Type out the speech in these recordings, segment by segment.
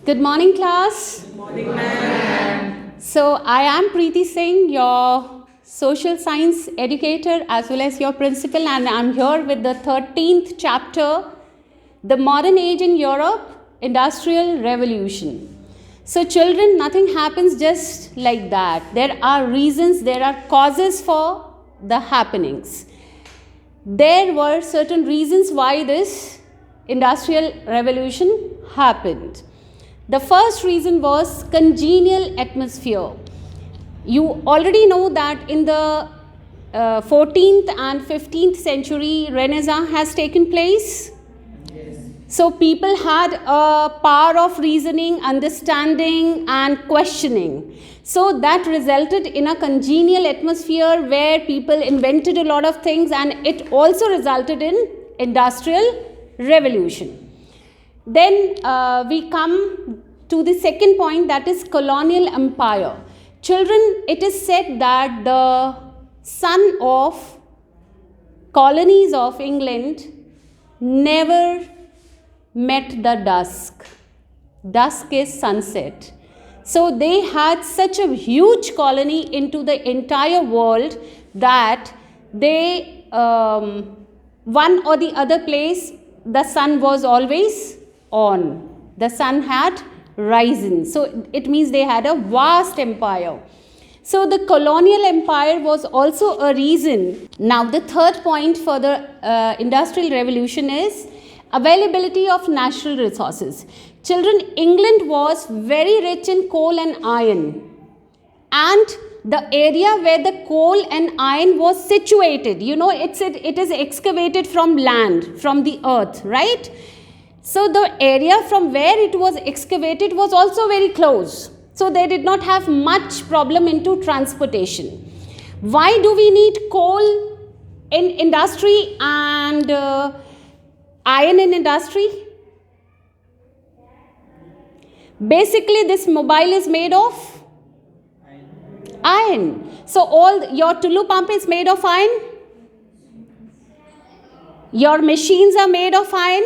Good morning, class. Good morning, ma'am. So, I am Preeti Singh, your social science educator as well as your principal, and I'm here with the 13th chapter, The Modern Age in Europe, Industrial Revolution. So, children, nothing happens just like that. There are reasons, there are causes for the happenings. There were certain reasons why this industrial revolution happened. The first reason was congenial atmosphere. You already know that in the 14th and 15th century, Renaissance has taken place. Yes. So people had a power of reasoning, understanding, and questioning. So that resulted in a congenial atmosphere where people invented a lot of things, and it also resulted in industrial revolution. Then we come to the second point, that is colonial empire. Children, it is said that the sun of colonies of England never met the dusk. Dusk is sunset. So they had such a huge colony into the entire world that they, one or the other place, the sun was always on. The sun had risen. So it means they had a vast empire. So the colonial empire was also a reason. Now the third point for the industrial revolution is availability of natural resources. Children, England was very rich in coal and iron. And the area where the coal and iron was situated, you know, it is excavated from land, from the earth, right? So the area from where it was excavated was also very close. So they did not have much problem into transportation. Why do we need coal in industry and iron in industry? Basically, this mobile is made of iron. So all your Tulu pump is made of iron. Your machines are made of iron.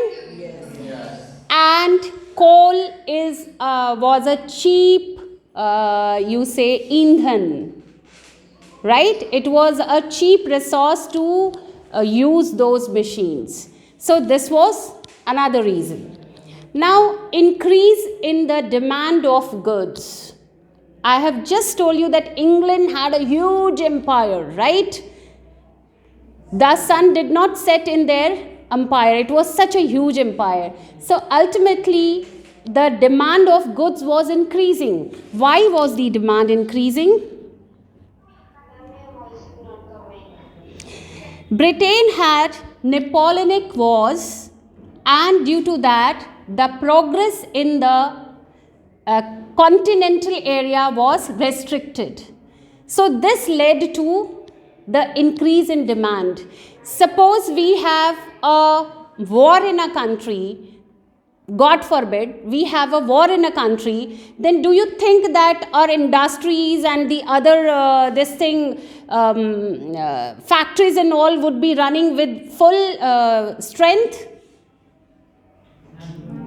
And coal was a cheap, you say, indhan, right? It was a cheap resource to use those machines. So this was another reason. Now, increase in the demand of goods. I have just told you that England had a huge empire, right? The sun did not set in their empire. It was such a huge empire. So ultimately, the demand of goods was increasing. Why was the demand increasing? Britain had Napoleonic wars, and due to that, the progress in the continental area was restricted. So this led to the increase in demand. Suppose we have a war in a country, God forbid, we have a war in a country, then do you think that our industries and the other factories and all would be running with full strength?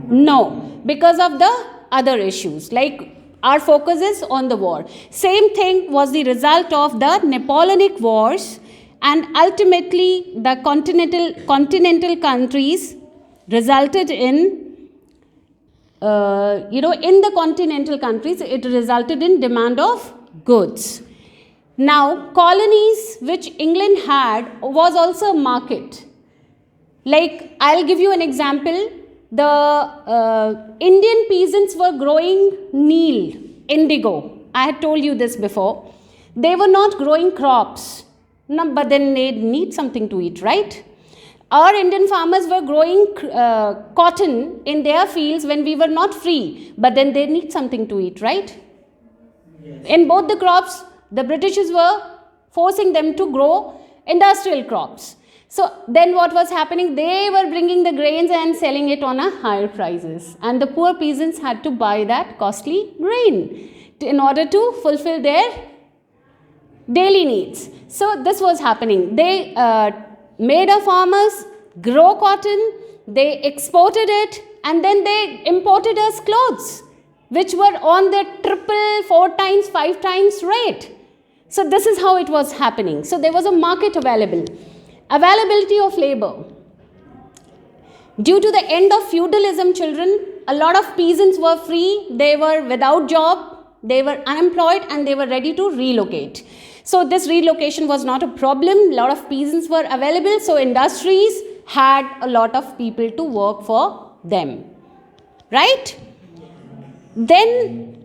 No, because of the other issues, like our focus is on the war. Same thing was the result of the Napoleonic wars, and ultimately the continental countries resulted in, in the continental countries, it resulted in demand of goods. Now, colonies which England had was also a market. Like, I'll give you an example. The Indian peasants were growing meal, indigo. I had told you this before. They were not growing crops. No, but then they need something to eat, right? Our Indian farmers were growing cotton in their fields when we were not free. But then they need something to eat, right? Yes. In both the crops, the Britishers were forcing them to grow industrial crops. So then what was happening? They were bringing the grains and selling it on a higher prices. And the poor peasants had to buy that costly grain in order to fulfill their daily needs. So this was happening. They made a farmers grow cotton, they exported it, and then they imported us clothes. which were on the triple, 4 times, 5 times rate. So this is how it was happening. So there was a market availability of labor. Due to the end of feudalism, children, a lot of peasants were free, they were without job, they were unemployed, and they were ready to relocate. So this relocation was not a problem. A lot of peasants were available, so industries had a lot of people to work for them. Right? Then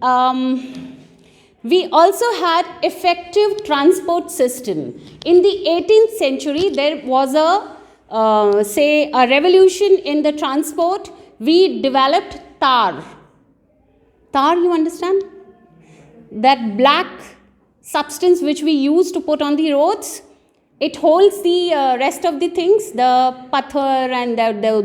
we also had effective transport system. In the 18th century, there was a revolution in the transport. We developed tar. Tar, you understand? That black substance which we use to put on the roads. It holds the rest of the things, the pathar and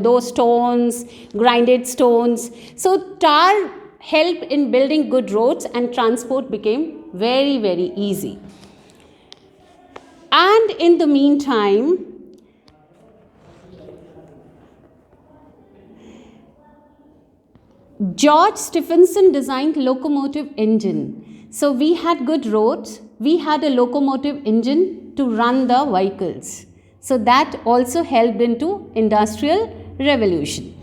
those stones, grinded stones. So tar helped in building good roads, and transport became very, very easy. And in the meantime, George Stephenson designed locomotive engine. So we had good roads, we had a locomotive engine to run the vehicles. So that also helped into industrial revolution.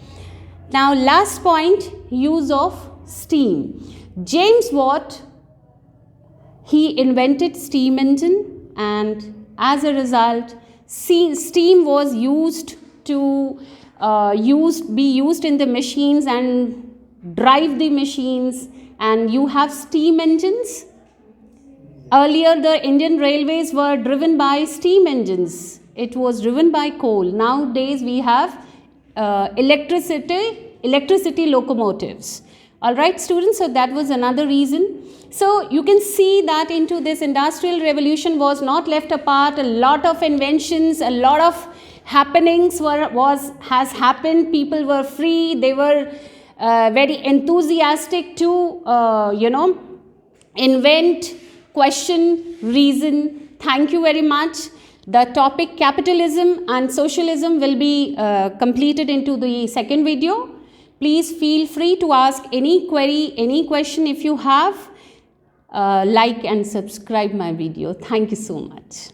Now last point, use of steam. James Watt, he invented steam engine, and as a result, steam was used to be used in the machines and drive the machines, and you have steam engines. Earlier, the Indian railways were driven by steam engines. It was driven by coal. Nowadays, we have electricity locomotives. All right, students, so that was another reason. So you can see that into this industrial revolution was not left apart. A lot of inventions, a lot of happenings has happened. People were free. They were very enthusiastic to, invent, question, reason. Thank you very much. The topic capitalism and socialism will be completed into the second video. Please feel free to ask any query, any question if you have. Like and subscribe my video. Thank you so much.